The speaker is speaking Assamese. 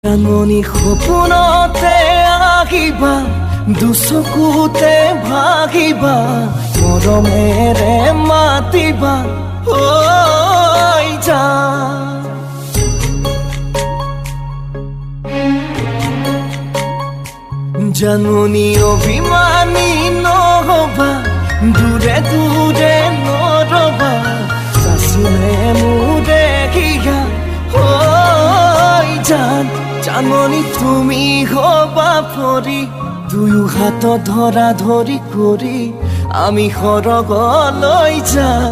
জাননী সপোনতে আহিবা দুচকুতে ভাগিবা মৰমেৰে মাতিবা ঐ জান জাননী অভিমানী নহবা দূৰে দূৰে নৰবা চাচিলে মোৰ দেখিয়া ঐ জান জাননী তুমি হবা পৰি দুয়ো হাত ধৰা ধৰি কৰি আমি সৰগলৈ যাম।